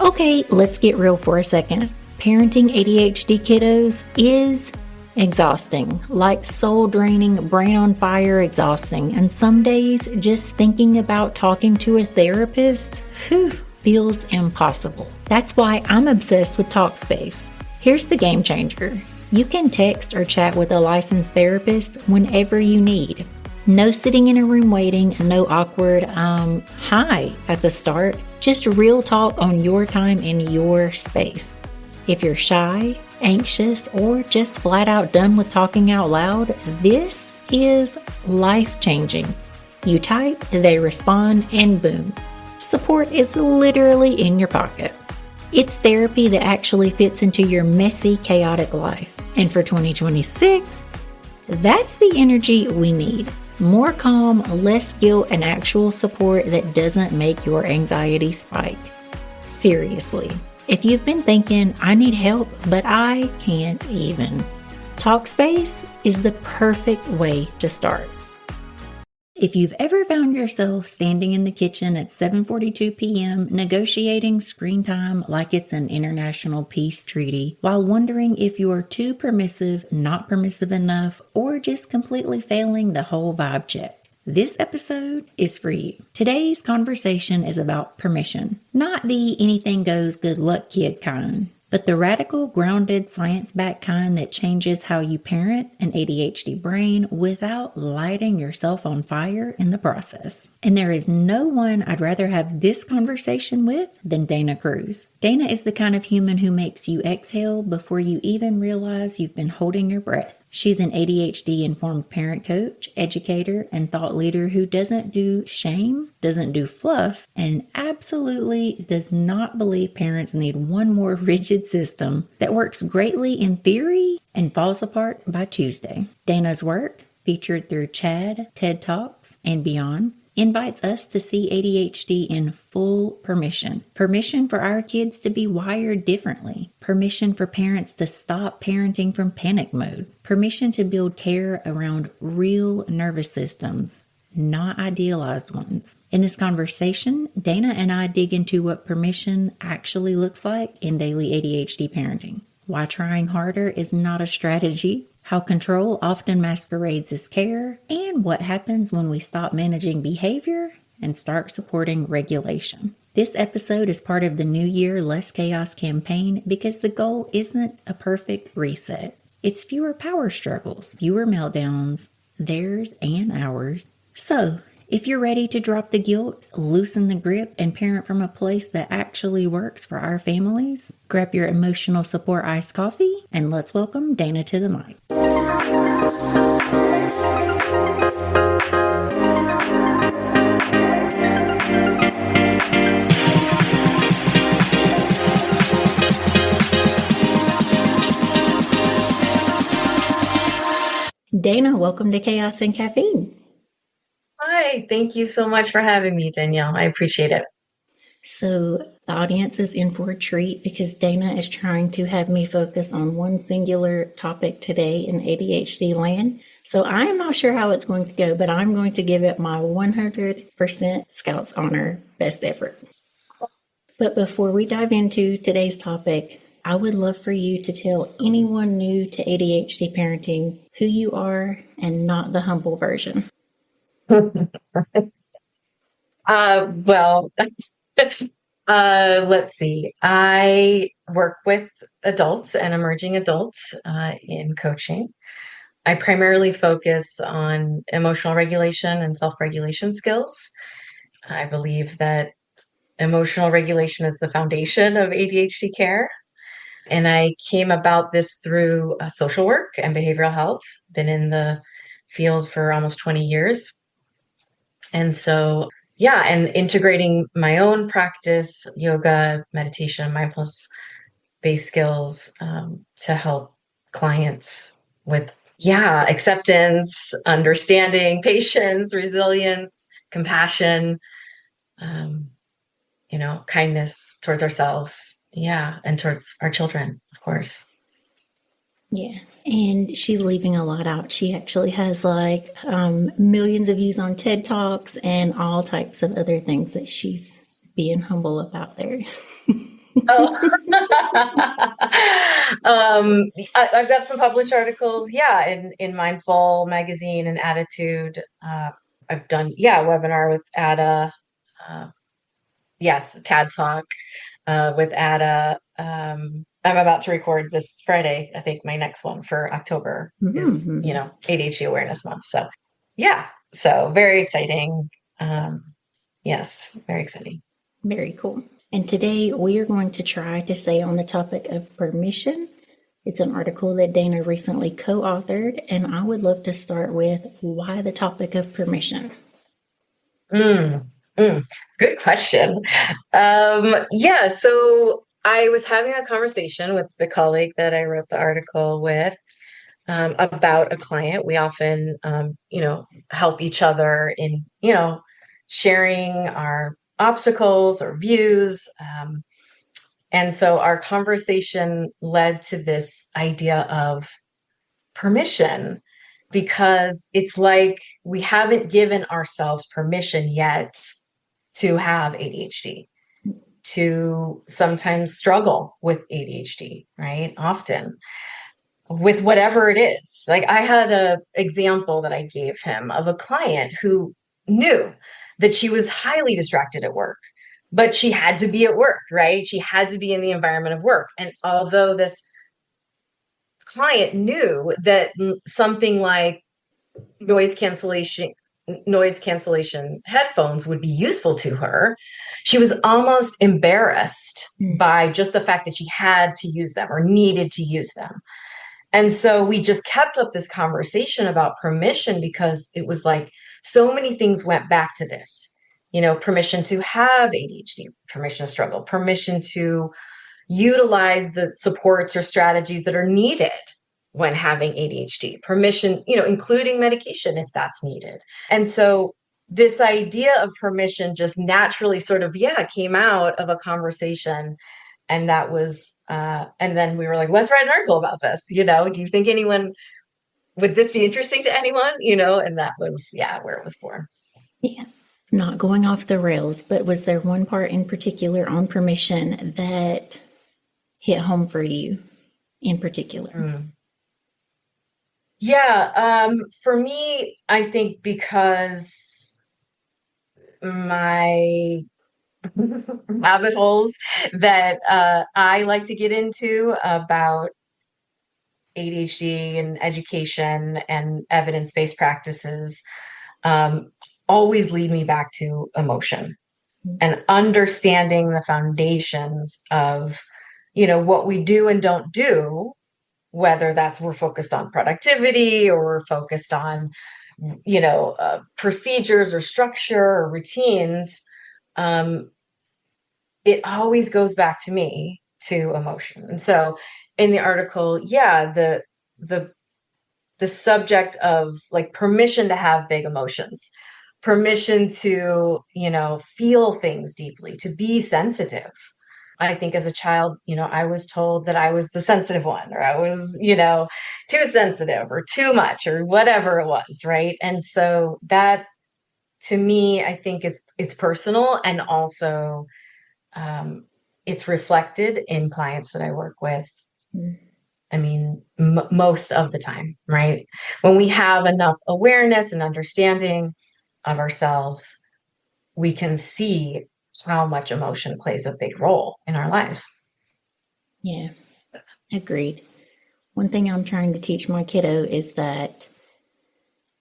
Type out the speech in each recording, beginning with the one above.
Okay, let's get real for a second. Parenting ADHD kiddos is exhausting, like soul draining, brain on fire exhausting. And some days just thinking about talking to a therapist feels impossible. That's why I'm obsessed with Talkspace. Here's the game changer. You can text or chat with a licensed therapist whenever you need. No sitting in a room waiting, no awkward, hi at the start. Just real talk on your time in your space. If you're shy, anxious, or just flat out done with talking out loud, this is life-changing. You type, they respond, and boom. Support is literally in your pocket. It's therapy that actually fits into your messy, chaotic life. And for 2026, that's the energy we need. More calm, less guilt, and actual support that doesn't make your anxiety spike. Seriously, if you've been thinking, I need help, but I can't even, Talkspace is the perfect way to start. If you've ever found yourself standing in the kitchen at 7:42 p.m. negotiating screen time like it's an international peace treaty, while wondering if you're too permissive, not permissive enough, or just completely failing the whole vibe check, this episode is for you. Today's conversation is about permission. Not the anything goes good luck kid kind, but the radical, grounded, science-backed kind that changes how you parent an ADHD brain without lighting yourself on fire in the process. And there is no one I'd rather have this conversation with than Dana Cruz. Dana is the kind of human who makes you exhale before you even realize you've been holding your breath. She's an ADHD-informed parent coach, educator, and thought leader who doesn't do shame, doesn't do fluff, and absolutely does not believe parents need one more rigid system that works greatly in theory and falls apart by Tuesday. Dana's work, featured through CHAD, TED Talks, and beyond, invites us to see ADHD in full permission. Permission for our kids to be wired differently. Permission for parents to stop parenting from panic mode. Permission to build care around real nervous systems, not idealized ones. In this conversation, Dana and I dig into what permission actually looks like in daily ADHD parenting. Why trying harder is not a strategy, how control often masquerades as care, and what happens when we stop managing behavior and start supporting regulation. This episode is part of the New Year Less Chaos campaign because the goal isn't a perfect reset. It's fewer power struggles, fewer meltdowns, theirs and ours. So, if you're ready to drop the guilt, loosen the grip, and parent from a place that actually works for our families, grab your emotional support iced coffee, and let's welcome Dana to the mic. Dana, welcome to Chaos and Caffeine. Hi, thank you so much for having me, Danielle. I appreciate it. So the audience is in for a treat because Dana is trying to have me focus on one singular topic today in ADHD land. So I am not sure how it's going to go, but I'm going to give it my 100% Scouts honor best effort. But before we dive into today's topic, I would love for you to tell anyone new to ADHD parenting who you are and not the humble version. Let's see. I work with adults and emerging adults in coaching. I primarily focus on emotional regulation and self-regulation skills. I believe that emotional regulation is the foundation of ADHD care. And I came about this through social work and behavioral health. Been in the field for almost 20 years. And so, and integrating my own practice, yoga, meditation, mindfulness-based skills to help clients with, acceptance, understanding, patience, resilience, compassion, kindness towards ourselves, and towards our children, of course. Yeah, and she's leaving a lot out. She actually has millions of views on TED Talks and all types of other things that she's being humble about there. Oh, I've got some published articles, yeah, in Mindful Magazine and Attitude. I've done, yeah, a webinar with Ada. Uh, yes, TAD Talk with Ada. I'm about to record this Friday. I think my next one for October is, Mhm. ADHD Awareness Month. So, yeah, so very exciting. Yes, very exciting. Very cool. And today we are going to try to say on the topic of permission. It's an article that Dana recently co authored, and I would love to start with why the topic of permission. Mm, good question. Yeah, so I was having a conversation with the colleague that I wrote the article with about a client. We often, help each other in, sharing our obstacles or views. And so our conversation led to this idea of permission because it's like we haven't given ourselves permission yet to have ADHD, to sometimes struggle with ADHD, right? Often with whatever it is. Like I had a example that I gave him of a client who knew that she was highly distracted at work, but she had to be at work, right? She had to be in the environment of work. And although this client knew that something like noise cancellation noise cancellation headphones would be useful to her, she was almost embarrassed by just the fact that she had to use them or needed to use them. And so we just kept up this conversation about permission because it was like so many things went back to this, permission to have ADHD, permission to struggle, permission to utilize the supports or strategies that are needed when having ADHD, permission, including medication if that's needed. And so this idea of permission just naturally sort of, yeah, came out of a conversation. And that was, and then we were like, let's write an article about this. Do you think would this be interesting to anyone? And that was, yeah, where it was born. Yeah. Not going off the rails, but was there one part in particular on permission that hit home for you in particular? Yeah, for me, I think because my rabbit holes that I like to get into about ADHD and education and evidence-based practices always lead me back to emotion and understanding the foundations of, what we do and don't do, whether that's we're focused on productivity or we're focused on, procedures or structure or routines. It always goes back to me to emotion. And so in the article, yeah, the subject of like permission to have big emotions, permission to, feel things deeply, to be sensitive. I think as a child, I was told that I was the sensitive one, or I was, too sensitive or too much or whatever it was, right? And so that to me, I think it's personal and also it's reflected in clients that I work with. I mean, most of the time, right? When we have enough awareness and understanding of ourselves, we can see how much emotion plays a big role in our lives. Yeah, agreed. One thing I'm trying to teach my kiddo is that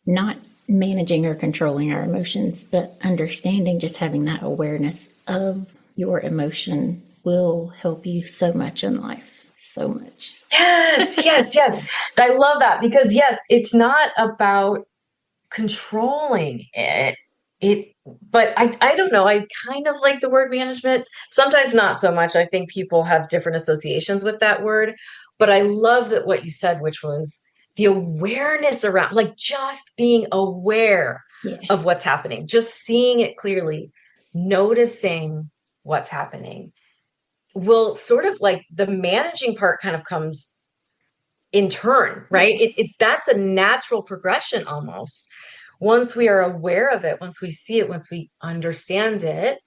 not managing or controlling our emotions, but understanding, just having that awareness of your emotion will help you so much in life. So much. Yes, yes, yes. I love that because, yes, it's not about controlling it. But I don't know. I kind of like the word management. Sometimes not so much. I think people have different associations with that word. But I love that what you said, which was the awareness around, like just being aware of what's happening, just seeing it clearly, noticing what's happening will sort of like the managing part kind of comes in turn, right? That's a natural progression almost. Once we are aware of it, once we see it, once we understand it,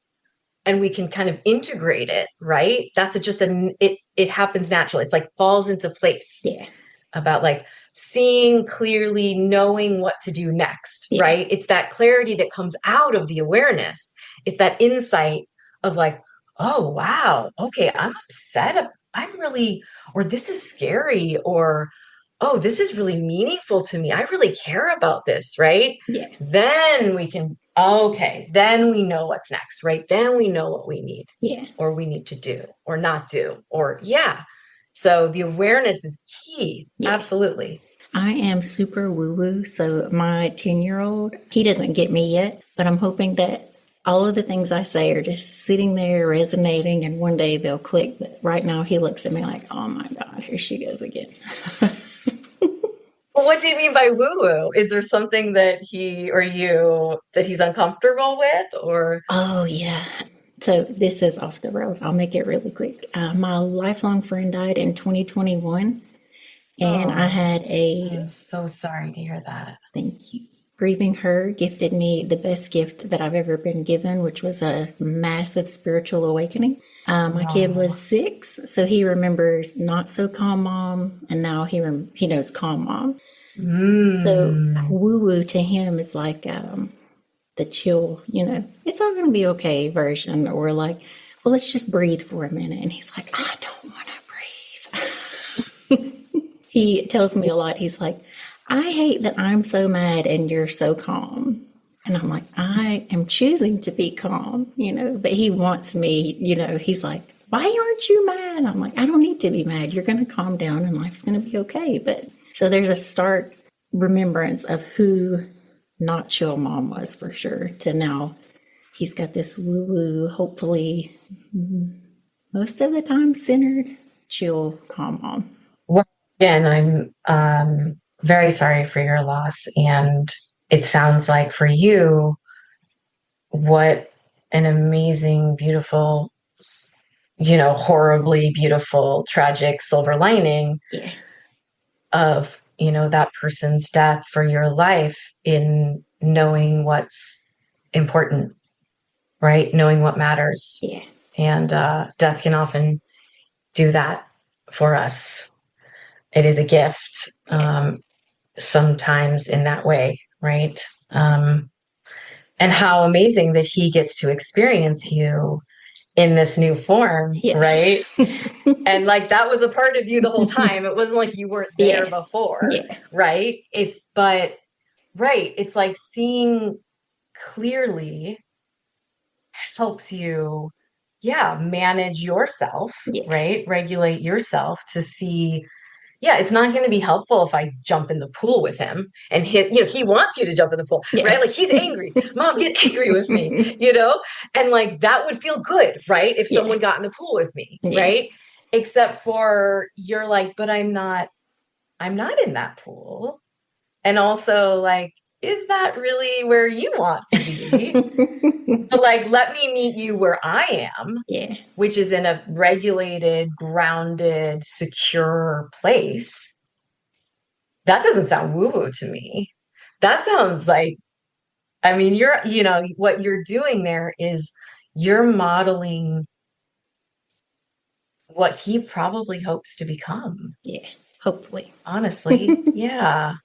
and we can kind of integrate it, right? It happens naturally. It's like falls into place. Yeah. About like seeing clearly, knowing what to do next, Yeah. right? It's that clarity that comes out of the awareness. It's that insight of like, oh, wow, okay, I'm upset. I'm really, or this is scary, or, oh, this is really meaningful to me. I really care about this, right? Yeah. Then we can, okay, then we know what's next, right? Then we know what we need. Yeah. Or we need to do or not do, or yeah. So the awareness is key. Yeah. Absolutely. I am super woo-woo, so my 10-year-old, he doesn't get me yet, but I'm hoping that all of the things I say are just sitting there resonating, and one day they'll click. But right now he looks at me like, oh my God, here she goes again. Well, what do you mean by woo-woo? Is there something that he or you that he's uncomfortable with, or? Oh, yeah. So this is off the rails. I'll make it really quick. My lifelong friend died in 2021, and I had I'm so sorry to hear that. Thank you. Grieving her gifted me the best gift that I've ever been given, which was a massive spiritual awakening. My kid was 6, so he remembers not so calm mom, and now he knows calm mom. So woo woo to him is like the chill, it's all going to be okay version, or like, well, let's just breathe for a minute. And he's like, I don't want to breathe. He tells me a lot. He's like, I hate that I'm so mad and you're so calm. And I'm like, I am choosing to be calm, but he wants me, he's like, why aren't you mad? I'm like, I don't need to be mad. You're going to calm down and life's going to be okay. But so there's a stark remembrance of who not chill mom was, for sure, to now he's got this woo-woo, hopefully most of the time centered, chill, calm mom. Well, again, I'm very sorry for your loss. And it sounds like for you, what an amazing, beautiful, horribly beautiful, tragic silver lining of, that person's death for your life, in knowing what's important, right? Knowing what matters. Yeah. And death can often do that for us. It is a gift, sometimes in that way, right? And how amazing that he gets to experience you in this new form, right? And like that was a part of you the whole time. It wasn't like you weren't there before, right? It's like seeing clearly helps you, manage yourself, right? Regulate yourself to see, it's not going to be helpful if I jump in the pool with him and hit, he wants you to jump in the pool, right? Like he's angry. Mom, get angry with me, and like that would feel good, right? If someone got in the pool with me, right? Except for you're like, but I'm not in that pool. And also like, is that really where you want to be? But like, let me meet you where I am, which is in a regulated, grounded, secure place. That doesn't sound woo-woo to me. That sounds like, I mean, what you're doing there is you're modeling what he probably hopes to become. Yeah, hopefully. Honestly. Yeah.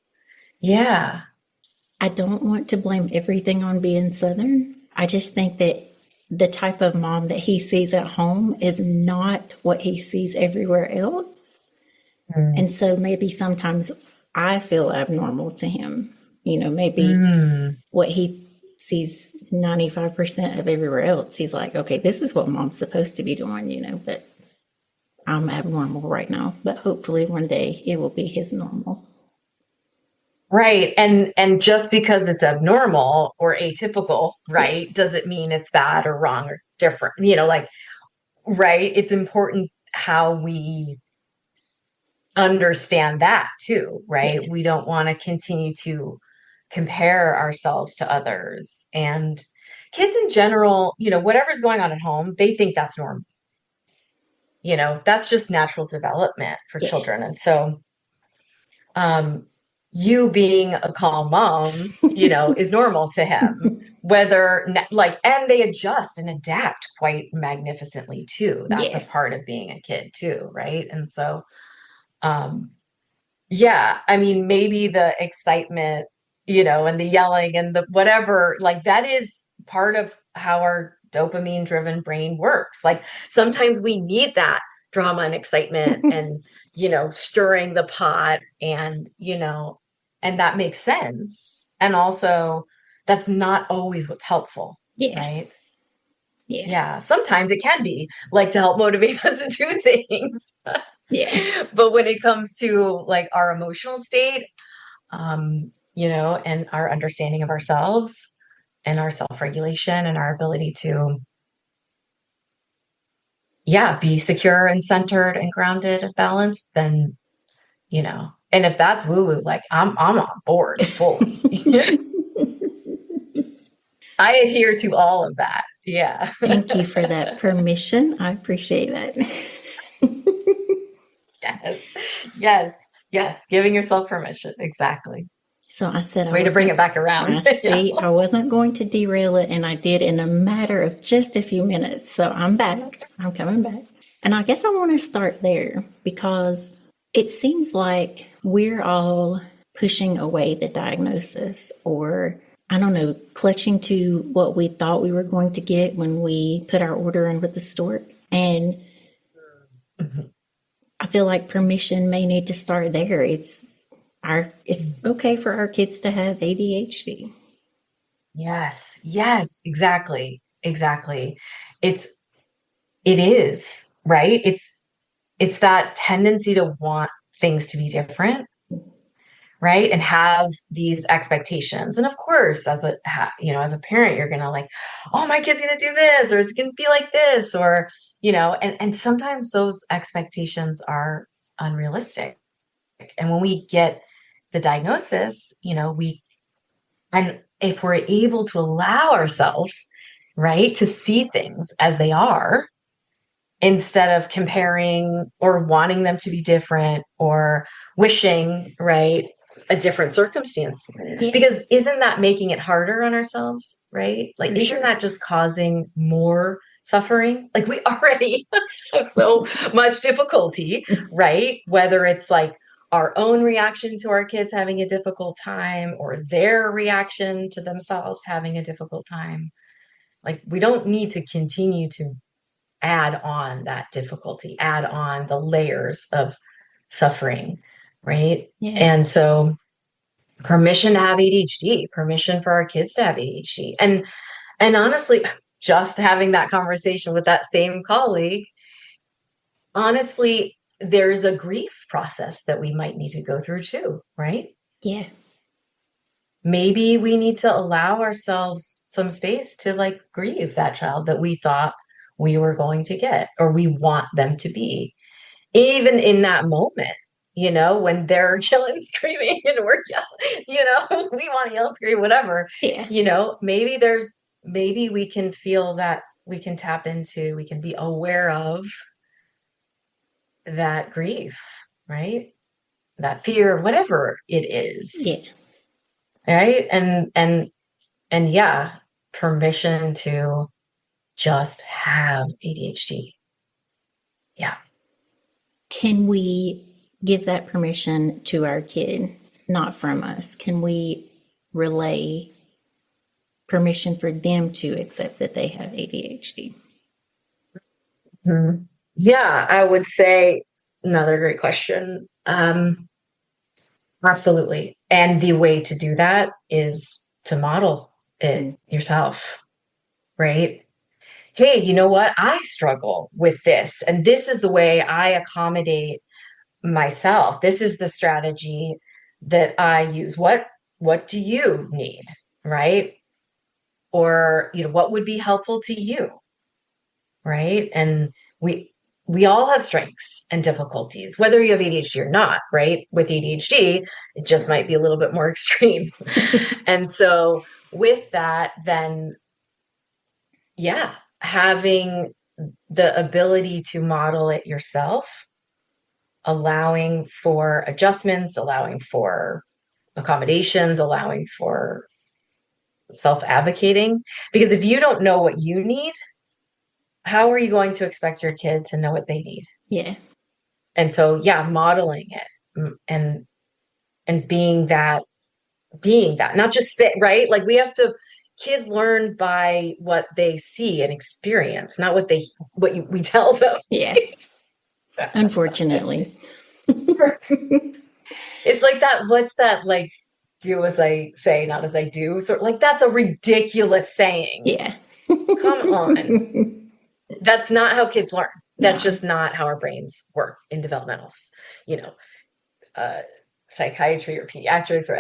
Yeah. I don't want to blame everything on being Southern. I just think that the type of mom that he sees at home is not what he sees everywhere else. And so maybe sometimes I feel abnormal to him. Maybe what he sees 95% of everywhere else, he's like, okay, this is what mom's supposed to be doing, but I'm abnormal right now. But hopefully one day it will be his normal. Right. And just because it's abnormal or atypical, right, doesn't mean it's bad or wrong or different, right. It's important how we understand that too, right? Yeah. We don't want to continue to compare ourselves to others, and kids in general, whatever's going on at home, they think that's normal. That's just natural development for children. And so, you being a calm mom, is normal to him. And they adjust and adapt quite magnificently too. That's a Yeah. part of being a kid too, right? And so, um, yeah, I mean, maybe the excitement, and the yelling and the whatever, like that is part of how our dopamine driven brain works. Like sometimes we need that drama and excitement and, stirring the pot and that makes sense. And also, that's not always what's helpful, Yeah. right? Yeah. Yeah, sometimes it can be like to help motivate us to do things. Yeah. But when it comes to like our emotional state, and our understanding of ourselves and our self-regulation and our ability to, yeah, be secure and centered and grounded and balanced, then, and if that's woo-woo, like I'm on board fully. I adhere to all of that. Yeah. Thank you for that permission. I appreciate that. Yes. Yes. Yes. Giving yourself permission. Exactly. So I said Way to bring it back around. Yeah. I wasn't going to derail it, and I did in a matter of just a few minutes. So I'm back. I'm coming back. And I guess I want to start there because it seems like we're all pushing away the diagnosis, or I don't know, clutching to what we thought we were going to get when we put our order in with the store. And I feel like permission may need to start there. It's okay for our kids to have ADHD. Yes. Yes. Exactly. Exactly. It's it is, right? It's that tendency to want things to be different, right? And have these expectations. And of course, as a parent, you're gonna like, oh, my kid's gonna do this, or it's gonna be like this, or and sometimes those expectations are unrealistic. And when we get the diagnosis, and if we're able to allow ourselves, right, to see things as they are instead of comparing or wanting them to be different or wishing, right, a different circumstance. Yeah, Because isn't that making it harder on ourselves, right? Like, for isn't sure. that just causing more suffering? Like, we already have so much difficulty, right? Whether it's like our own reaction to our kids having a difficult time or their reaction to themselves having a difficult time. Like, we don't need to continue to add on that difficulty, add on the layers of suffering, right? Yeah. And so permission to have ADHD, permission for our kids to have ADHD. And honestly, just having that conversation with that same colleague, honestly, there's a grief process that we might need to go through too, right? Yeah. Maybe we need to allow ourselves some space to like grieve that child that we thought we were going to get or we want them to be. Even in that moment, when they're yelling, screaming, and we're yelling, we want to yell, scream, whatever, Yeah. maybe we can feel that we can tap into, we can be aware of that grief, right? That fear, whatever it is, Yeah. right? And yeah, permission to just have ADHD. Yeah. Can we give that permission to our kid, not from us? Can we relay permission for them to accept that they have ADHD? Mhm. Yeah, I would say another great question. Absolutely. And the way to do that is to model it yourself, right? Hey, you know what? I struggle with this, and this is the way I accommodate myself. This is the strategy that I use. What do you need, right? Or, what would be helpful to you, right? And we we all have strengths and difficulties, whether you have ADHD or not, right? With ADHD, it just might be a little bit more extreme. And so with that, then yeah, having the ability to model it yourself, allowing for adjustments, allowing for accommodations, allowing for self-advocating. Because if you don't know what you need, how are you going to expect your kid to know what they need? Yeah. And so, yeah, modeling it and being that, not just sit, right? Like kids learn by what they see and experience, not we tell them. Yeah. Unfortunately. It's like that. What's that? Like, do as I say, not as I do. So like, that's a ridiculous saying. Yeah. Come on. That's not how kids learn. That's No. just not how our brains work in developmentals, psychiatry or pediatrics, or,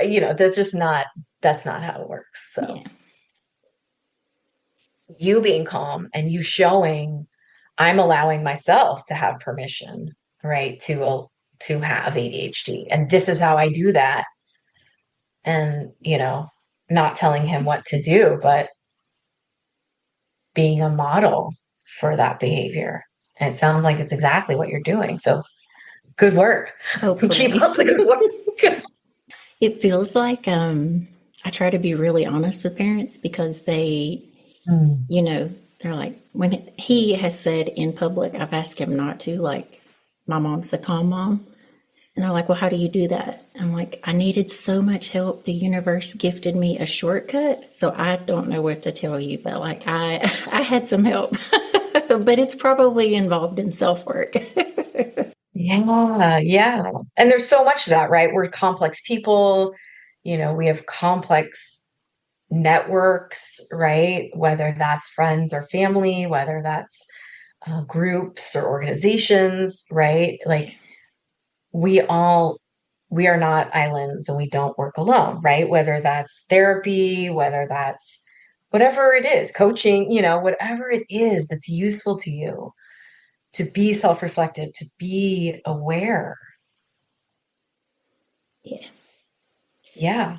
that's not how it works. So Yeah. you being calm and you showing I'm allowing myself to have permission, right, to have ADHD. And this is how I do that. And, not telling him what to do, but being a model for that behavior. And it sounds like it's exactly what you're doing. So good work. Hopefully. Keep up the good work. It feels like I try to be really honest with parents because they, they're like, when he has said in public, I've asked him not to, like, my mom's the calm mom. And they're like, well, how do you do that? I'm like, I needed so much help. The universe gifted me a shortcut. So I don't know what to tell you, but like I had some help, but it's probably involved in self-work. Yeah. And there's so much to that, right? We're complex people, we have complex networks, right? Whether that's friends or family, whether that's groups or organizations, right? Like we are not islands and we don't work alone, right? Whether that's therapy, whether that's whatever it is, coaching, whatever it is that's useful to you, to be self-reflective, to be aware. Yeah. Yeah.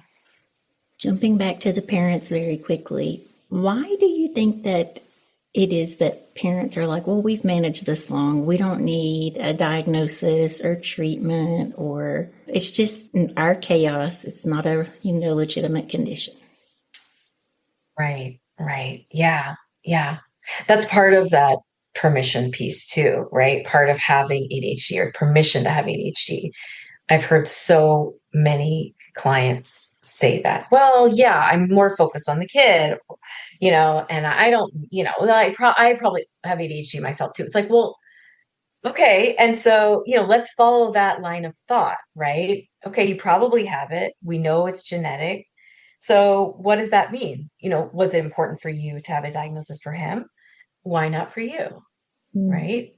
Jumping back to the parents very quickly, why do you think that it is that parents are like, well, we've managed this long. We don't need a diagnosis or treatment, or it's just our chaos. It's not a, legitimate condition. Right. Yeah. That's part of that permission piece too, right? Part of having ADHD or permission to have ADHD. I've heard so many clients say that, well, yeah, I'm more focused on the kid, and I don't, I probably have ADHD myself too. It's like, well, okay. And so, let's follow that line of thought, right? Okay, you probably have it. We know it's genetic. So what does that mean? Was it important for you to have a diagnosis for him? Why not for you? Right.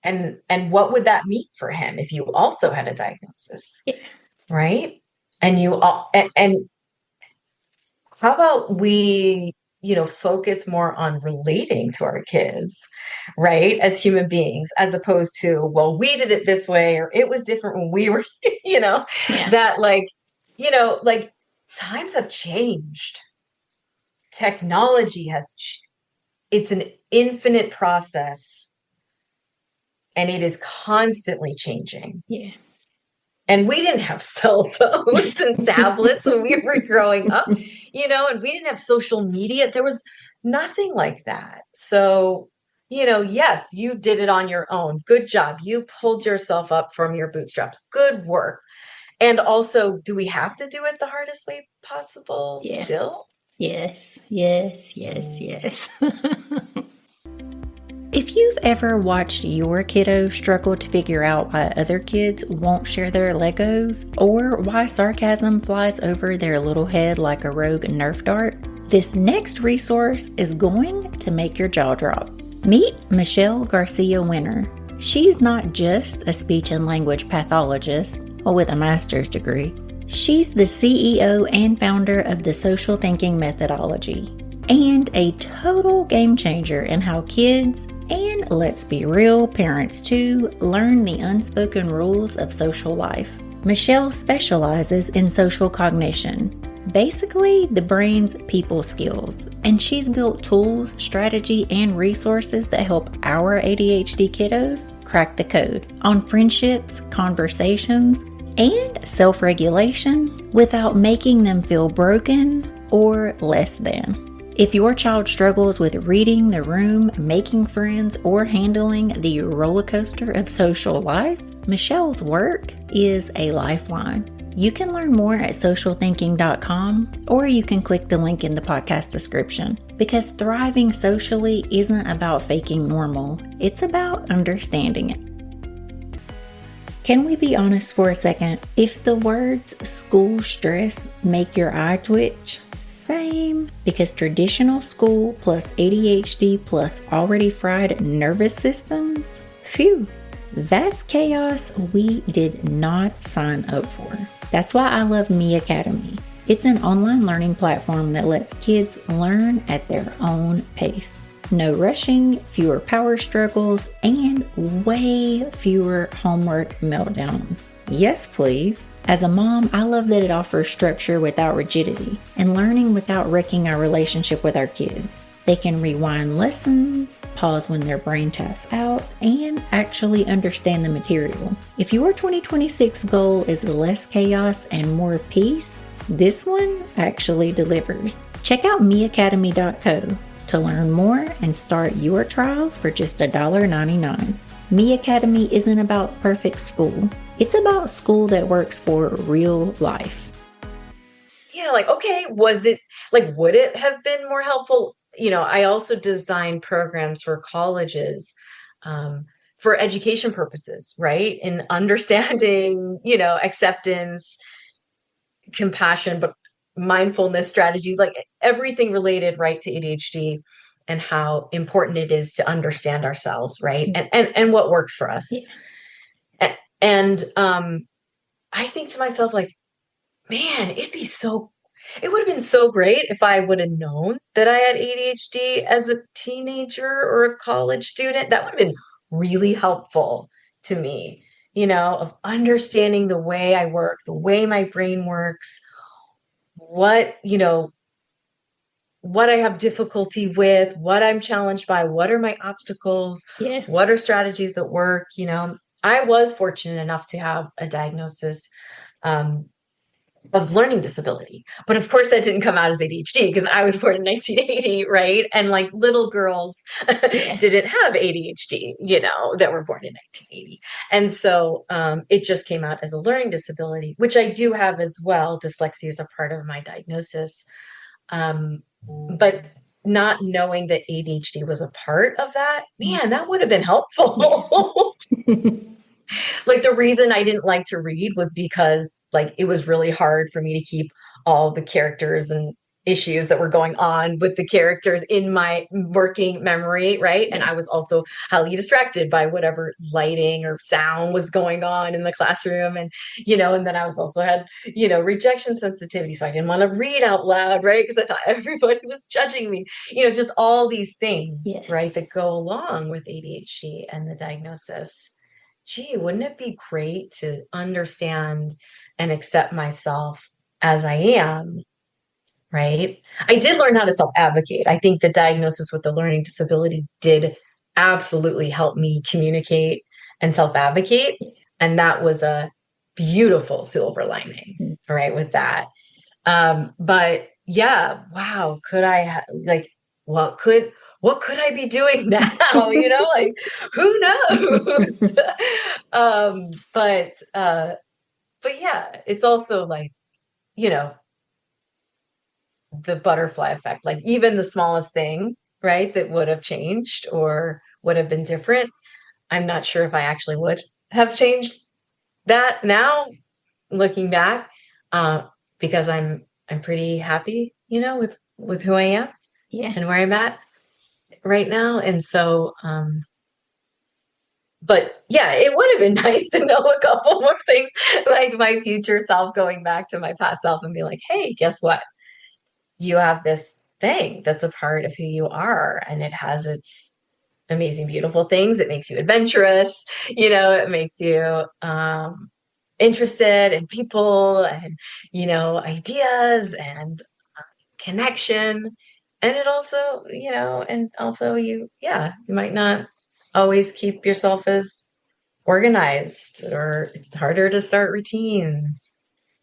And what would that mean for him if you also had a diagnosis? Yeah. Right. And and how about we, focus more on relating to our kids, right, as human beings, as opposed to, well, we did it this way, or it was different when we were, that like times have changed. Technology it's an infinite process and it is constantly changing. Yeah. And we didn't have cell phones and tablets when we were growing up, and we didn't have social media. There was nothing like that. So, yes, you did it on your own. Good job. You pulled yourself up from your bootstraps. Good work. And also, do we have to do it the hardest way possible still? Yes. If you've ever watched your kiddo struggle to figure out why other kids won't share their Legos, or why sarcasm flies over their little head like a rogue Nerf dart, this next resource is going to make your jaw drop. Meet Michelle Garcia Winter. She's not just a speech and language pathologist, with a master's degree. She's the CEO and founder of the Social Thinking Methodology, and a total game changer in how kids, and let's be real, parents too, learn the unspoken rules of social life. Michelle specializes in social cognition, basically the brain's people skills, and she's built tools, strategy, and resources that help our ADHD kiddos crack the code on friendships, conversations, and self-regulation without making them feel broken or less than. If your child struggles with reading the room, making friends, or handling the roller coaster of social life, Michelle's work is a lifeline. You can learn more at socialthinking.com, or you can click the link in the podcast description, because thriving socially isn't about faking normal, it's about understanding it. Can we be honest for a second? If the words school stress make your eye twitch, same, because traditional school plus ADHD plus already fried nervous systems, phew, that's chaos we did not sign up for. That's why I love Me Academy. It's an online learning platform that lets kids learn at their own pace. No rushing, fewer power struggles, and way fewer homework meltdowns. Yes, please. As a mom, I love that it offers structure without rigidity and learning without wrecking our relationship with our kids. They can rewind lessons, pause when their brain taps out, and actually understand the material. If your 2026 goal is less chaos and more peace, this one actually delivers. Check out meacademy.co to learn more and start your trial for just $1.99. Me Academy isn't about perfect school. It's about school that works for real life. Yeah, like, okay, was it like, would it have been more helpful? I also designed programs for colleges for education purposes, right? In understanding, acceptance, compassion, but mindfulness strategies, like everything related, right, to ADHD and how important it is to understand ourselves, right? And what works for us. Yeah. And I think to myself, like, man, it would have been so great if I would have known that I had ADHD as a teenager or a college student. That would have been really helpful to me, of understanding the way I work, the way my brain works, what I have difficulty with, what I'm challenged by, what are my obstacles, what are strategies that work. I was fortunate enough to have a diagnosis of learning disability. But of course that didn't come out as ADHD because I was born in 1980, right? And like little girls didn't have ADHD, that were born in 1980. And so it just came out as a learning disability, which I do have as well. Dyslexia is a part of my diagnosis. But not knowing that ADHD was a part of that, man, that would have been helpful. Like the reason I didn't like to read was because like it was really hard for me to keep all the characters and issues that were going on with the characters in my working memory, right? And I was also highly distracted by whatever lighting or sound was going on in the classroom. And, and then I was also had, rejection sensitivity. So I didn't want to read out loud, right? Because I thought everybody was judging me, just all these things, right, that go along with ADHD and the diagnosis. Gee, wouldn't it be great to understand and accept myself as I am, right? I did learn how to self-advocate. I think the diagnosis with the learning disability did absolutely help me communicate and self-advocate. And that was a beautiful silver lining, right, with that. But yeah, wow, what could I be doing now? Like who knows? But yeah, it's also like, the butterfly effect, like even the smallest thing, right, that would have changed or would have been different. I'm not sure if I actually would have changed that now, looking back, because I'm pretty happy, with who I am and where I'm at right now. And so, but yeah, it would have been nice to know a couple more things, like my future self going back to my past self and be like, hey, guess what? You have this thing that's a part of who you are, and it has its amazing, beautiful things. It makes you adventurous, it makes you interested in people and, ideas and connection. And it also, you might not always keep yourself as organized, or it's harder to start routine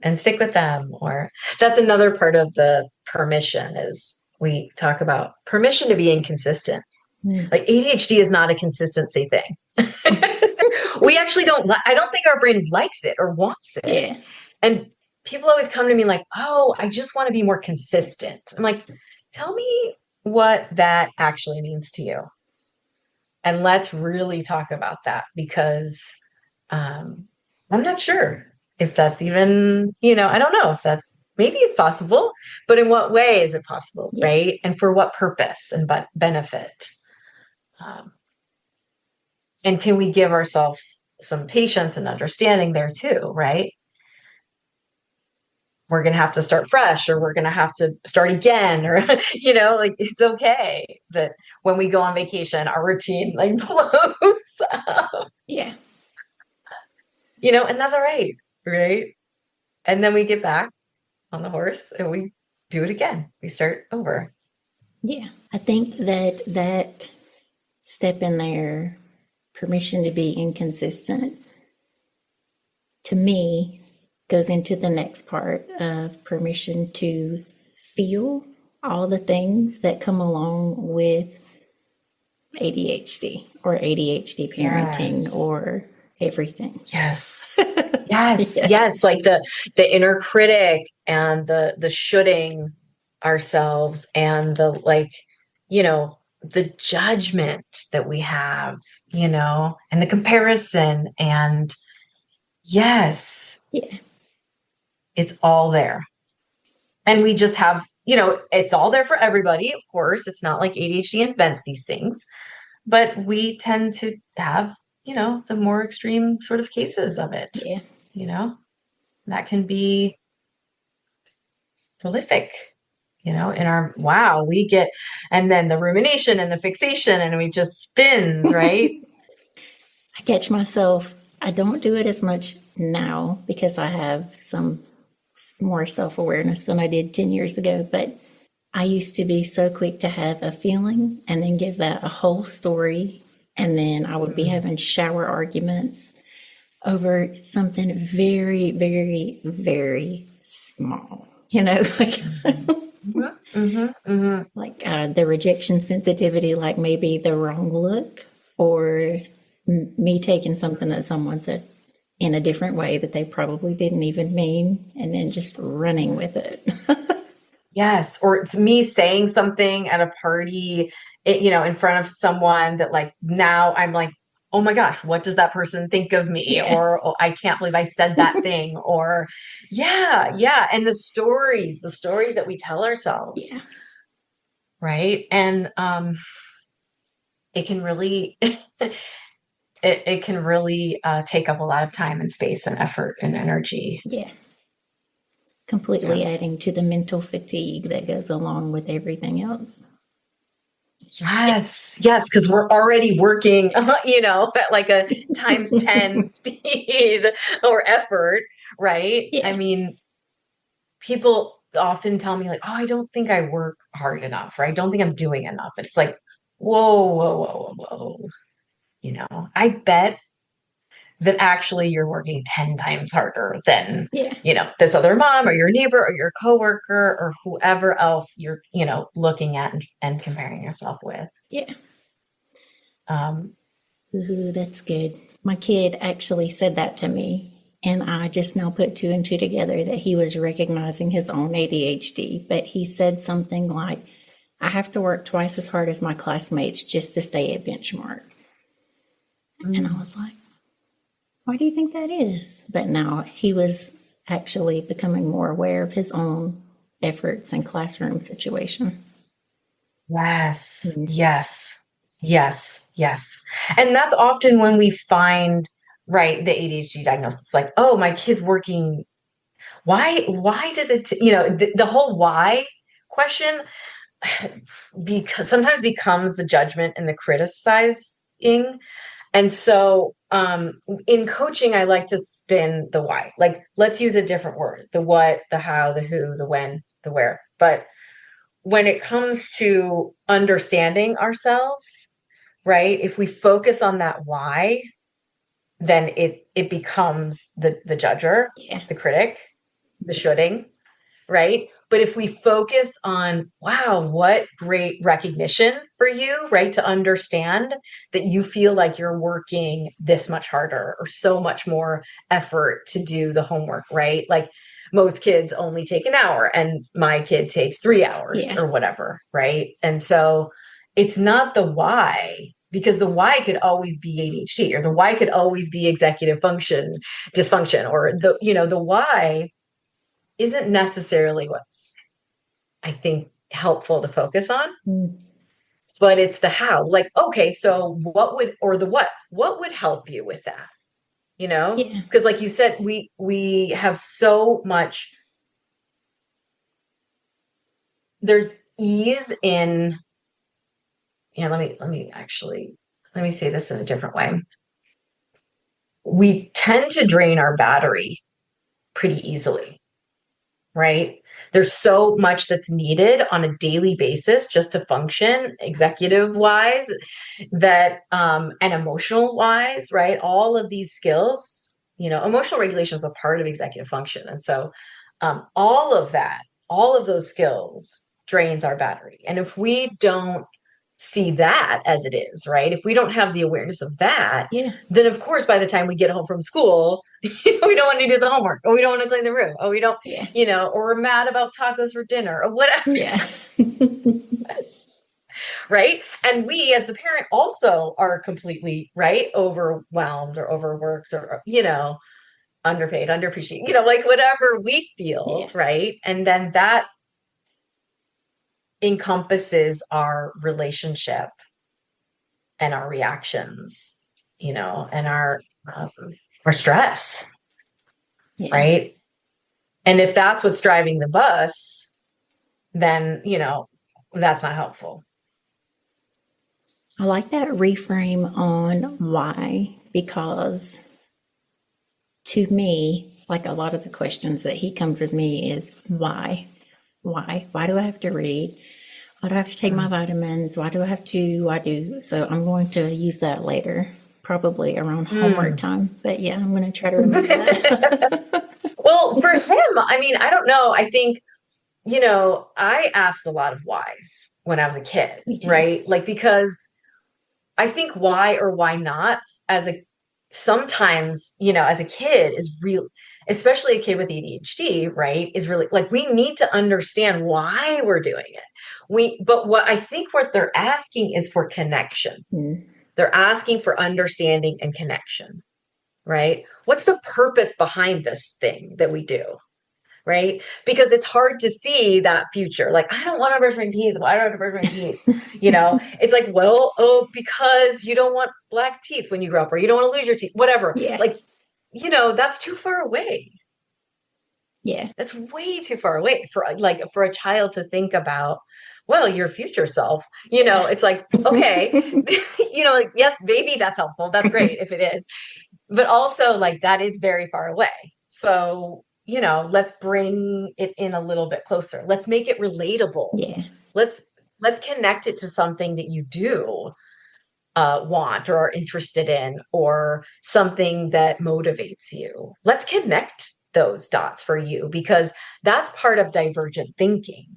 and stick with them. Or that's another part of the permission is we talk about permission to be inconsistent. Like ADHD is not a consistency thing. We actually I don't think our brain likes it or wants it. Yeah. And people always come to me like, oh, I just want to be more consistent. I'm like, tell me what that actually means to you. And let's really talk about that because I'm not sure if that's even, I don't know if that's, maybe it's possible, but in what way is it possible, Yeah. right? And for what purpose and benefit? And can we give ourselves some patience and understanding there too, right? We're going to have to start fresh, or we're going to have to start again, or, like it's okay that when we go on vacation, our routine like blows up. Yeah. And that's all right. Right. And then we get back on the horse and we do it again. We start over. Yeah. I think that step in there, permission to be inconsistent, to me, goes into the next part of permission to feel all the things that come along with ADHD or ADHD parenting. Yes. Or everything. Yes. Yes. Yeah. Yes. Like the inner critic and the shoulding ourselves and the the judgment that we have, and the comparison, and yes. Yeah. It's all there. And we just have, it's all there for everybody. Of course, it's not like ADHD invents these things, but we tend to have, the more extreme sort of cases of it. Yeah. That can be prolific, in our, and then the rumination and the fixation, and we just spins, right? I catch myself, I don't do it as much now because I have some more self-awareness than I did 10 years ago, but I used to be so quick to have a feeling and then give that a whole story, and then I would be having shower arguments over something very, very, very small, like like the rejection sensitivity, like maybe the wrong look, or me taking something that someone said in a different way that they probably didn't even mean, and then just running with it. Yes. Or it's me saying something at a party, in front of someone that like, now I'm like, oh my gosh, what does that person think of me? Yeah. Or oh, I can't believe I said that thing. Or yeah. And the stories that we tell ourselves. Yeah. Right. And it can really, it can really take up a lot of time and space and effort and energy. Yeah. Completely adding to the mental fatigue that goes along with everything else. Yes, because we're already working, at like a times 10 speed or effort, right? Yeah. I mean, people often tell me like, oh, I don't think I work hard enough, or I don't think I'm doing enough. It's like, whoa. I bet that actually you're working 10 times harder than, this other mom or your neighbor or your coworker or whoever else you're, looking at and comparing yourself with. Yeah. Ooh, that's good. My kid actually said that to me, and I just now put two and two together that he was recognizing his own ADHD, but he said something like, I have to work twice as hard as my classmates just to stay at benchmark. And I was like, why do you think that is? But now he was actually becoming more aware of his own efforts and classroom situation. Yes, yes. And that's often when we find, right, the ADHD diagnosis, like, oh, my kid's working. Why did the whole why question because sometimes becomes the judgment and the criticizing. And so in coaching, I like to spin the why. Like, let's use a different word, the what, the how, the who, the when, the where. But when it comes to understanding ourselves, right, if we focus on that why, then it becomes the judger, the critic, the shoulding, right? But if we focus on, wow, what great recognition for you, right? To understand that you feel like you're working this much harder or so much more effort to do the homework, right? Like most kids only take an hour and my kid takes 3 hours or whatever, right? And so it's not the why, because the why could always be ADHD, or the why could always be executive function dysfunction, or the why isn't necessarily what's, I think, helpful to focus on, but it's the how. Like, okay, so what would, or the what would help you with that? Because like you said, we have so much, there's ease in, let me say this in a different way. We tend to drain our battery pretty easily, right? There's so much that's needed on a daily basis just to function executive wise, that and emotional wise, right? All of these skills, emotional regulation is a part of executive function. And so all of those skills drains our battery. And if we don't see that as it is, right? If we don't have the awareness of that, then of course, by the time we get home from school, we don't want to do the homework, or we don't want to clean the room, or we don't, or we're mad about tacos for dinner or whatever. Right. And we, as the parent, also are completely, right, overwhelmed or overworked, or, underpaid, underappreciated, like whatever we feel. Right. And then that encompasses our relationship and our reactions, and our stress, right? And if that's what's driving the bus, then, that's not helpful. I like that reframe on why, because to me, like a lot of the questions that he comes with me is why? Why do I have to read? Why do I have to take my vitamins? Why do I have to, so I'm going to use that later, probably around homework time. But yeah, I'm going to try to remember that. Well, for him, I mean, I don't know. I think, I asked a lot of whys when I was a kid, right? Like, because I think why or why not sometimes, as a kid is real, especially a kid with ADHD, right, is really like, we need to understand why we're doing it. But what I think what they're asking is for connection. They're asking for understanding and connection, right? What's the purpose behind this thing that we do? Right? Because it's hard to see that future. Like, I don't want to brush my teeth. Why do I have to brush my teeth? It's like, well, because you don't want black teeth when you grow up, or you don't want to lose your teeth, whatever. Like, that's too far away. That's way too far away for a child to think about, well, your future self, it's like, okay, like, yes, maybe that's helpful. That's great if it is. But also, like, that is very far away. So, let's bring it in a little bit closer. Let's make it relatable. Let's connect it to something that you do want or are interested in, or something that motivates you. Let's connect those dots for you, because that's part of divergent thinking,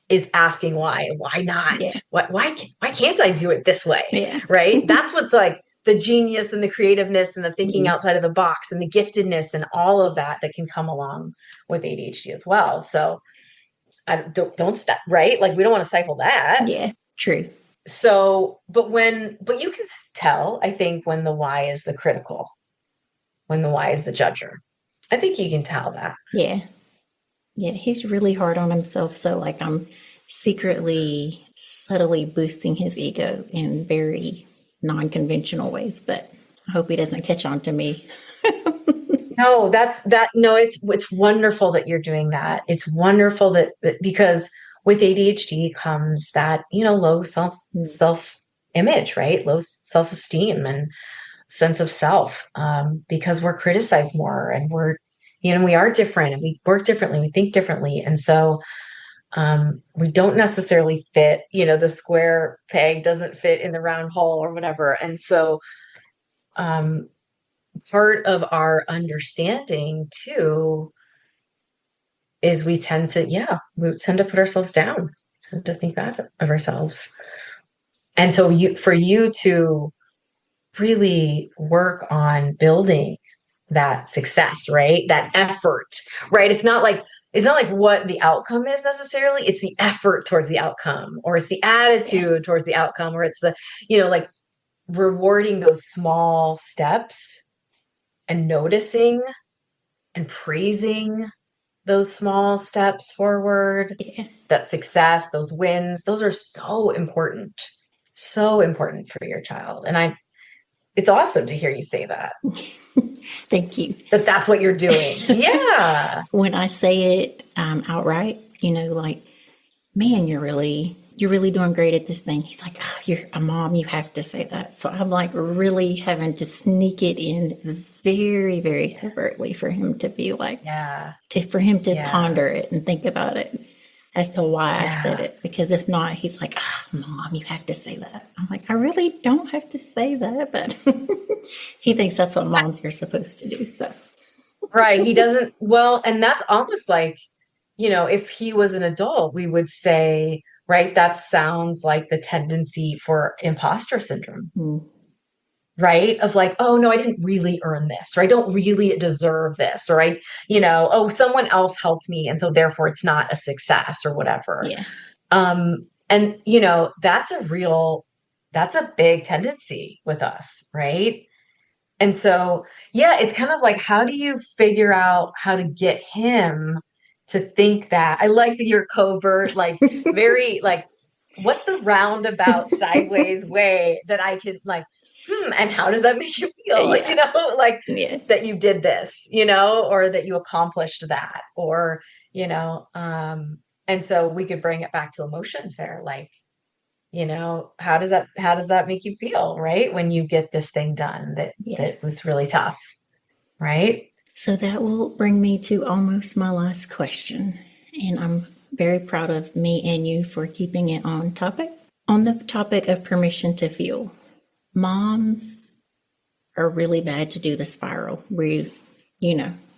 is asking why not? Why can't I do it this way? Right? That's what's like the genius and the creativeness and the thinking outside of the box and the giftedness and all of that can come along with ADHD as well. So don't stop, right? Like, we don't want to stifle that. True. So, but you can tell, I think, when the why is the critical, when the why is the judger. I think you can tell that. He's really hard on himself. So, like, I'm secretly, subtly boosting his ego in very non-conventional ways, but I hope he doesn't catch on to me. No, it's wonderful that you're doing that. It's wonderful that because with ADHD comes that, low self-image, right? Low self-esteem and sense of self, because we're criticized more, and we are different, and we work differently, we think differently. And so we don't necessarily fit, the square peg doesn't fit in the round hole or whatever. And so part of our understanding too is we tend to put ourselves down, tend to think bad of ourselves. And so for you to really work on building that success, right? That effort, right? It's not like what the outcome is necessarily. It's the effort towards the outcome, or it's the attitude towards the outcome, or it's the, like rewarding those small steps and noticing and praising those small steps forward, that success, those wins, those are so important for your child. And it's awesome to hear you say that. Thank you. That's what you're doing. Yeah. When I say it outright, like, man, you're really doing great at this thing. He's like, oh, you're a mom, you have to say that. So I'm like really having to sneak it in very, very covertly for him to be like, for him to ponder it and think about it as to why I said it. Because if not, he's like, oh, Mom, you have to say that. I'm like, I really don't have to say that, but he thinks that's what moms are supposed to do. So right. He doesn't, well, and that's almost like, if he was an adult, we would say, right, that sounds like the tendency for imposter syndrome, right? Of like, oh no, I didn't really earn this, or I don't really deserve this, or oh, someone else helped me, and so therefore it's not a success or whatever. Yeah. And that's a big tendency with us, right? And so, it's kind of like, how do you figure out how to get him to think that? I like that you're covert, like very like, what's the roundabout sideways way that I could like, and how does that make you feel? That you did this, or that you accomplished that, or, and so we could bring it back to emotions there. Like, how does that make you feel, right? When you get this thing done that was really tough, right? So that will bring me to almost my last question. And I'm very proud of me and you for keeping it on topic. On the topic of permission to feel, moms are really bad to do the spiral. We'll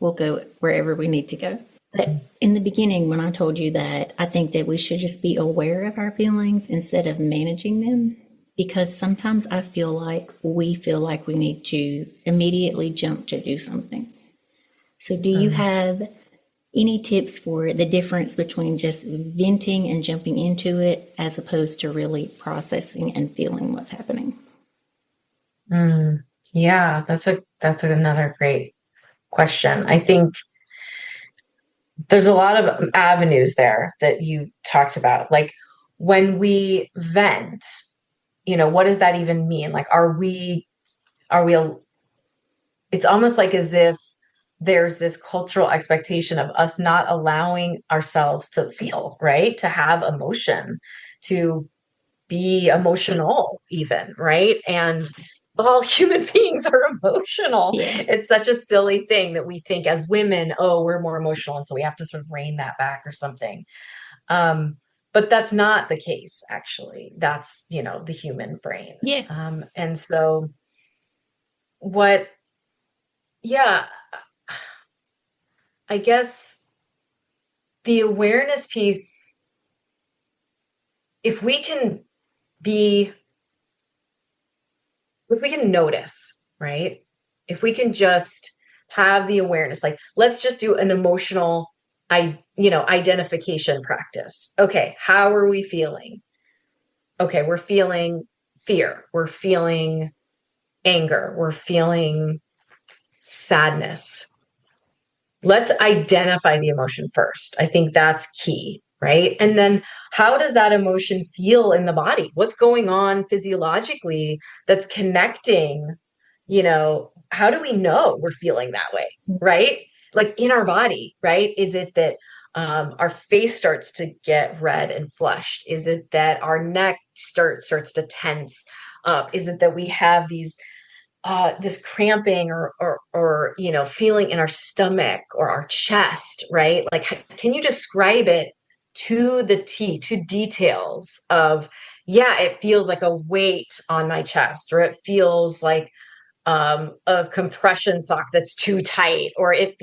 go wherever we need to go. But in the beginning, when I told you that, I think that we should just be aware of our feelings instead of managing them, because sometimes I feel like we need to immediately jump to do something. So do you have any tips for the difference between just venting and jumping into it as opposed to really processing and feeling what's happening? Yeah, that's another great question. I think there's a lot of avenues there that you talked about. Like when we vent, what does that even mean? Like, it's almost like as if there's this cultural expectation of us not allowing ourselves to feel, right? To have emotion, to be emotional even, right? And all human beings are emotional. Yeah. It's such a silly thing that we think as women, oh, we're more emotional, and so we have to sort of rein that back or something. But that's not the case, actually. That's, the human brain. Yeah. And so I guess the awareness piece, if we can notice, right? If we can just have the awareness, like, let's just do an emotional, identification practice. Okay. How are we feeling? Okay. We're feeling fear. We're feeling anger. We're feeling sadness. Let's identify the emotion first. I think that's key, right? And then how does that emotion feel in the body? What's going on physiologically that's connecting, how do we know we're feeling that way, right? Like in our body, right? Is it that our face starts to get red and flushed? Is it that our neck starts to tense up? Is it that we have this cramping or feeling in our stomach or our chest, right? Like, can you describe it to the T, to details of, it feels like a weight on my chest, or it feels like a compression sock that's too tight, or if,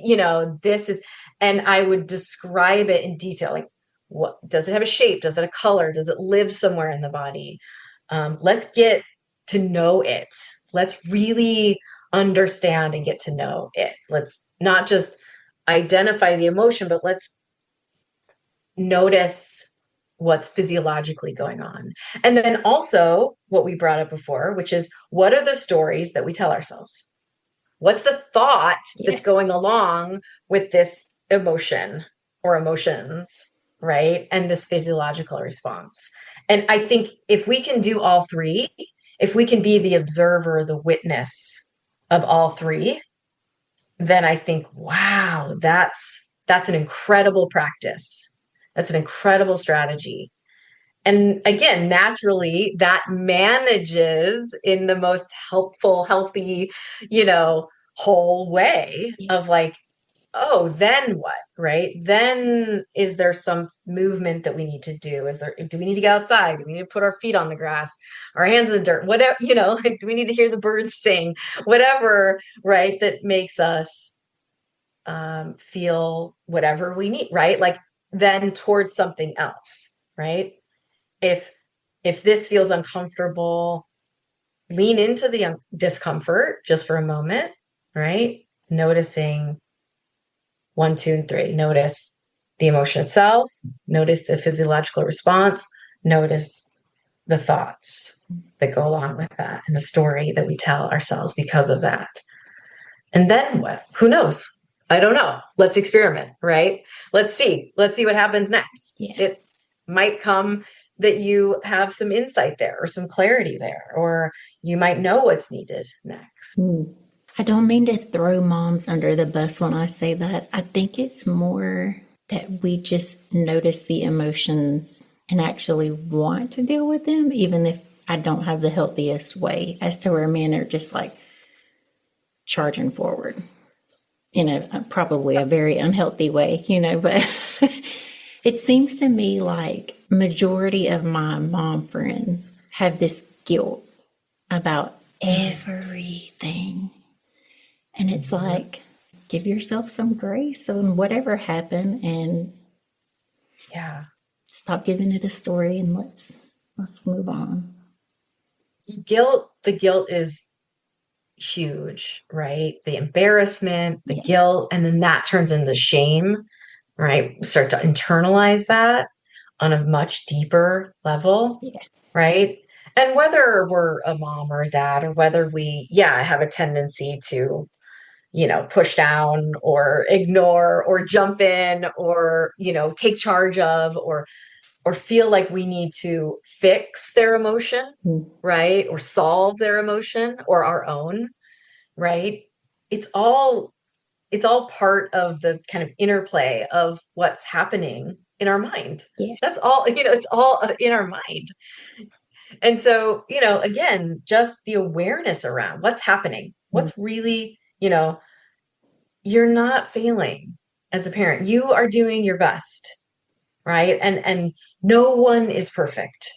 this is, and I would describe it in detail. Like, what does it have a shape? Does it have a color? Does it live somewhere in the body? Let's get to know it. Let's really understand and get to know it. Let's not just identify the emotion, but let's notice what's physiologically going on. And then also what we brought up before, which is, what are the stories that we tell ourselves? What's the thought that's going along with this emotion or emotions, right? And this physiological response. And I think if we can do all three, if we can be the observer, the witness of all three, then I think, wow, that's an incredible practice. That's an incredible strategy. And again, naturally, that manages in the most helpful, healthy, whole way of like, oh, then what, right? Then is there some movement that we need to do? Do we need to get outside? Do we need to put our feet on the grass, our hands in the dirt, whatever, like, do we need to hear the birds sing, whatever, right? That makes us feel whatever we need, right? Like, then towards something else, right? If this feels uncomfortable, lean into the discomfort just for a moment, right? Noticing 1, 2, and 3. Notice the emotion itself, notice the physiological response, notice the thoughts that go along with that, and the story that we tell ourselves because of that. And then what? Who knows? I don't know. Let's experiment, right? Let's see what happens next. Yeah. It might come that you have some insight there or some clarity there, or you might know what's needed next. I don't mean to throw moms under the bus when I say that. I think it's more that we just notice the emotions and actually want to deal with them, even if I don't have the healthiest way, as to where men are just like charging forward in probably a very unhealthy way, but it seems to me like majority of my mom friends have this guilt about everything. And it's like, give yourself some grace on whatever happened, and stop giving it a story, and let's move on. The guilt is huge, right? The embarrassment, the guilt, and then that turns into shame, right? We start to internalize that on a much deeper level, right? And whether we're a mom or a dad, or whether we, have a tendency to, push down or ignore or jump in or, take charge of or feel like we need to fix their emotion, right? Or solve their emotion or our own, right? It's all part of the kind of interplay of what's happening in our mind. Yeah. That's all, it's all in our mind. And so, again, just the awareness around what's happening, what's really, you're not failing as a parent. You are doing your best, right? And no one is perfect.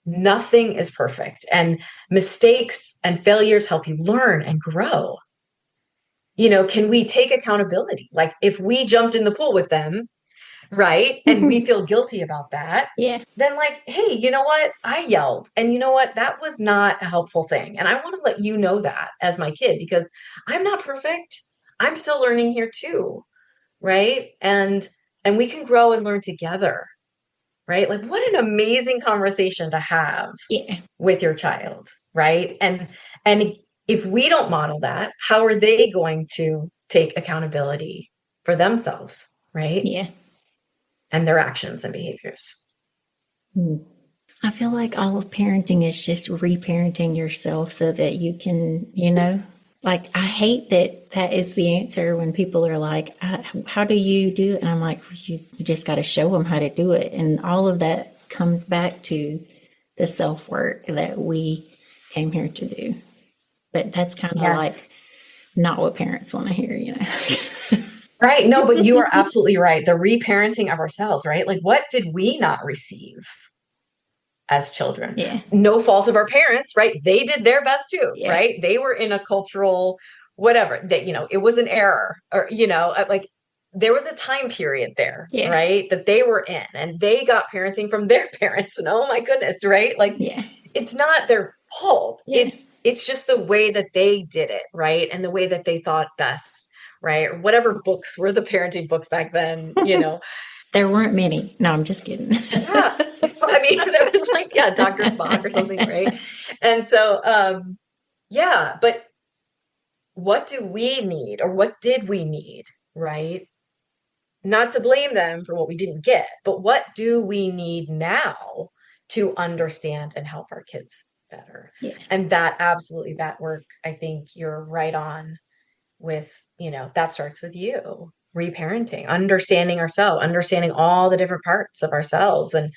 Nothing is perfect. And mistakes and failures help you learn and grow. Can we take accountability? Like, if we jumped in the pool with them, right, and we feel guilty about that, then like, hey, you know what? I yelled. And you know what? That was not a helpful thing. And I want to let you know that as my kid, because I'm not perfect. I'm still learning here too, right? And we can grow and learn together, right? Like, what an amazing conversation to have with your child, right? And if we don't model that, how are they going to take accountability for themselves, right? Yeah. And their actions and behaviors. I feel like all of parenting is just reparenting yourself so that you can, like, I hate that is the answer when people are like, how do you do it? And I'm like, you just got to show them how to do it. And all of that comes back to the self-work that we came here to do. But that's kind of like not what parents want to hear, Right. No, but you are absolutely right. The reparenting of ourselves, right? Like, what did we not receive as children. Yeah. No fault of our parents, right? They did their best too, Yeah. right? They were in a cultural, whatever, that, it was an error, or, like there was a time period there, Yeah. right? That they were in, and they got parenting from their parents. And oh my goodness, right? Like, Yeah. it's not their fault. Yeah. It's just the way that they did it, right? And the way that they thought best, right? Or whatever books were the parenting books back then, There weren't many. No, I'm just kidding. Yeah. I mean, there was like, Dr. Spock or something, right? And so, but what do we need, or what did we need, right? Not to blame them for what we didn't get, but what do we need now to understand and help our kids better? Yeah. And that work, I think you're right on with, that starts with you. Reparenting, understanding ourselves, understanding all the different parts of ourselves, and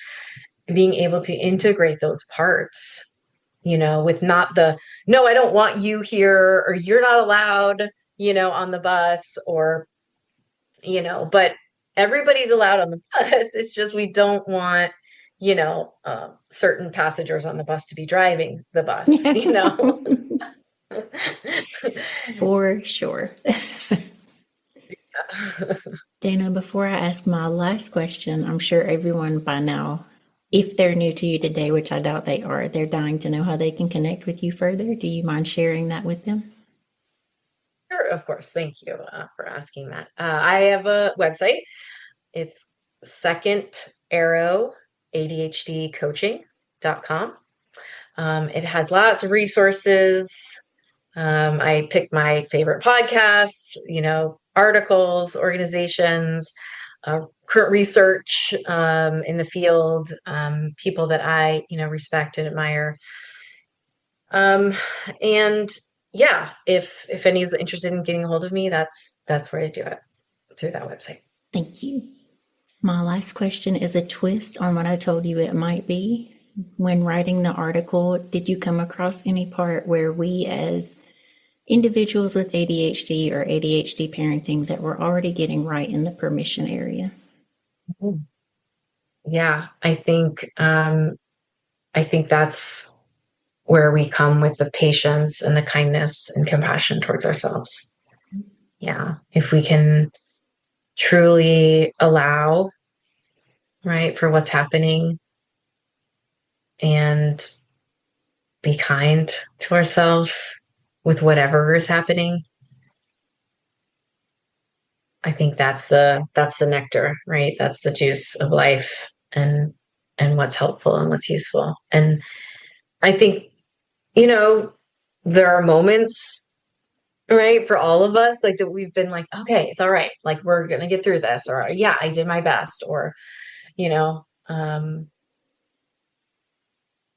being able to integrate those parts, with not the, no, I don't want you here, or you're not allowed, on the bus, or, but everybody's allowed on the bus. It's just, we don't want, certain passengers on the bus to be driving the bus, For sure. Dana, before I ask my last question, I'm sure everyone by now, if they're new to you today, which I doubt they are, they're dying to know how they can connect with you further. Do you mind sharing that with them? Sure, of course. Thank you for asking that. I have a website. It's Second Arrow ADHDcoaching.com. It has lots of resources. I picked my favorite podcasts, articles, organizations, current research in the field, people that I, respect and admire. And yeah, if anyone's interested in getting a hold of me, that's where to do it, through that website. Thank you. My last question is a twist on what I told you it might be. When writing the article, did you come across any part where we as individuals with ADHD or ADHD parenting that were already getting right in the permission area? Yeah, I think that's where we come with the patience and the kindness and compassion towards ourselves. Yeah, if we can truly allow, right, for what's happening, and be kind to ourselves with whatever is happening, I think that's the nectar, right? That's the juice of life, and what's helpful and what's useful. And I think, there are moments, right, for all of us, like that we've been like, okay, it's all right. Like, we're going to get through this, or yeah, I did my best, or,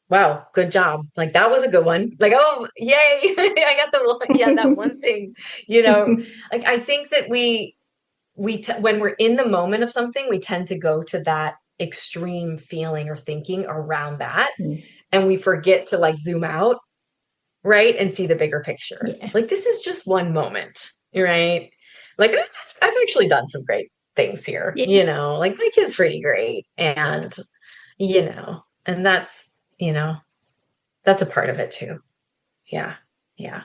wow, good job. Like, that was a good one. Like, oh, yay. I got the one. Yeah, that one thing, like, I think that when we're in the moment of something, we tend to go to that extreme feeling or thinking around that. And we forget to like zoom out, right, and see the bigger picture. Yeah. Like, this is just one moment, right? Like, I've actually done some great things here, like my kid's pretty great. And, and that's, that's a part of it too. Yeah. Yeah.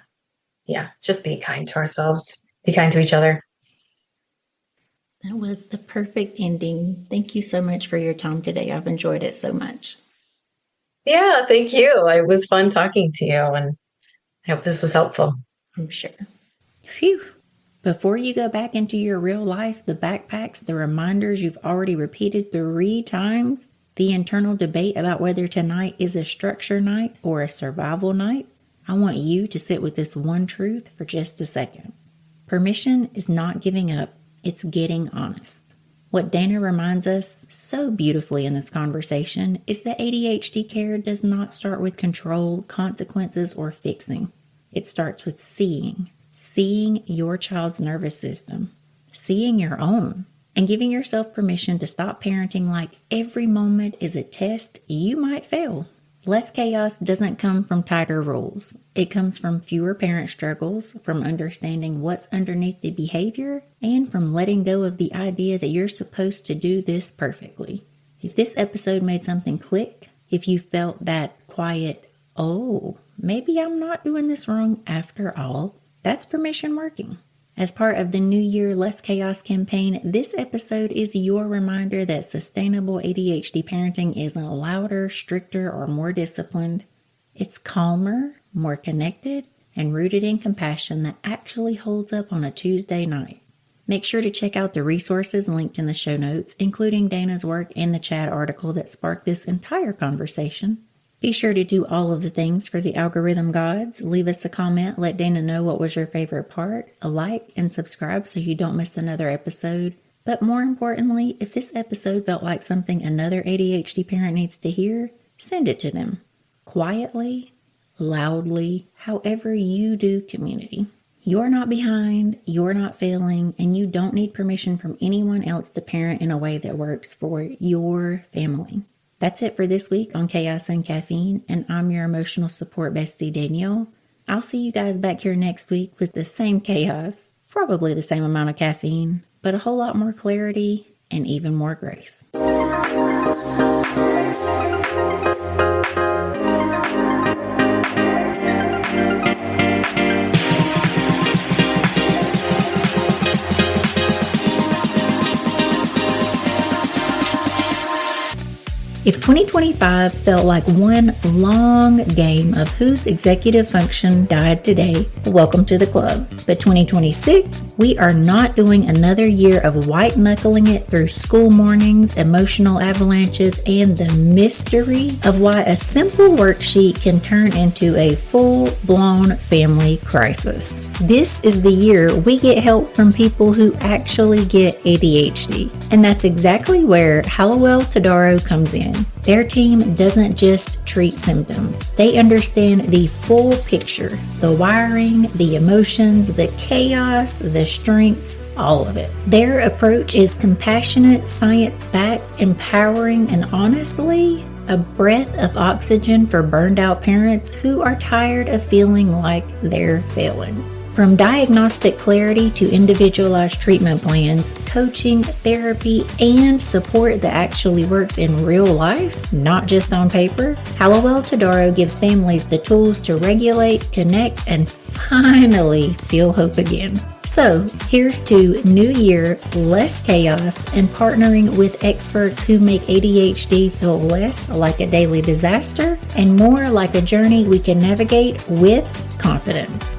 Yeah. Just be kind to ourselves, be kind to each other. That was the perfect ending. Thank you so much for your time today. I've enjoyed it so much. Yeah, thank you. It was fun talking to you, and I hope this was helpful. I'm sure. Phew. Before you go back into your real life, the backpacks, the reminders you've already repeated 3 times, the internal debate about whether tonight is a structure night or a survival night, I want you to sit with this one truth for just a second. Permission is not giving up. It's getting honest. What Dana reminds us so beautifully in this conversation is that ADHD care does not start with control, consequences, or fixing. It starts with seeing your child's nervous system, seeing your own, and giving yourself permission to stop parenting like every moment is a test you might fail. Less chaos doesn't come from tighter rules. It comes from fewer parent struggles, from understanding what's underneath the behavior, and from letting go of the idea that you're supposed to do this perfectly. If this episode made something click, If you felt that quiet, oh, maybe I'm not doing this wrong after all, that's permission working. As part of the New Year Less Chaos campaign, this episode is your reminder that sustainable ADHD parenting isn't louder, stricter, or more disciplined. It's calmer, more connected, and rooted in compassion that actually holds up on a Tuesday night. Make sure to check out the resources linked in the show notes, including Dana's work and the chat article that sparked this entire conversation. Be sure to do all of the things for the algorithm gods. Leave us a comment, let Dana know what was your favorite part, a like, and subscribe so you don't miss another episode. But more importantly, if this episode felt like something another ADHD parent needs to hear, send it to them. Quietly, loudly, however you do community. You're not behind, you're not failing, and you don't need permission from anyone else to parent in a way that works for your family. That's it for this week on Chaos and Caffeine, and I'm your emotional support bestie, Danielle. I'll see you guys back here next week with the same chaos, probably the same amount of caffeine, but a whole lot more clarity and even more grace. If 2025 felt like one long game of whose executive function died today, welcome to the club. But 2026, we are not doing another year of white-knuckling it through school mornings, emotional avalanches, and the mystery of why a simple worksheet can turn into a full-blown family crisis. This is the year we get help from people who actually get ADHD. And that's exactly where Hallowell Todaro comes in. Their team doesn't just treat symptoms. They understand the full picture, the wiring, the emotions, the chaos, the strengths, all of it. Their approach is compassionate, science-backed, empowering, and honestly, a breath of oxygen for burned out parents who are tired of feeling like they're failing. From diagnostic clarity to individualized treatment plans, coaching, therapy, and support that actually works in real life, not just on paper, Hallowell Todaro gives families the tools to regulate, connect, and finally feel hope again. So, here's to New Year, less chaos, and partnering with experts who make ADHD feel less like a daily disaster and more like a journey we can navigate with confidence.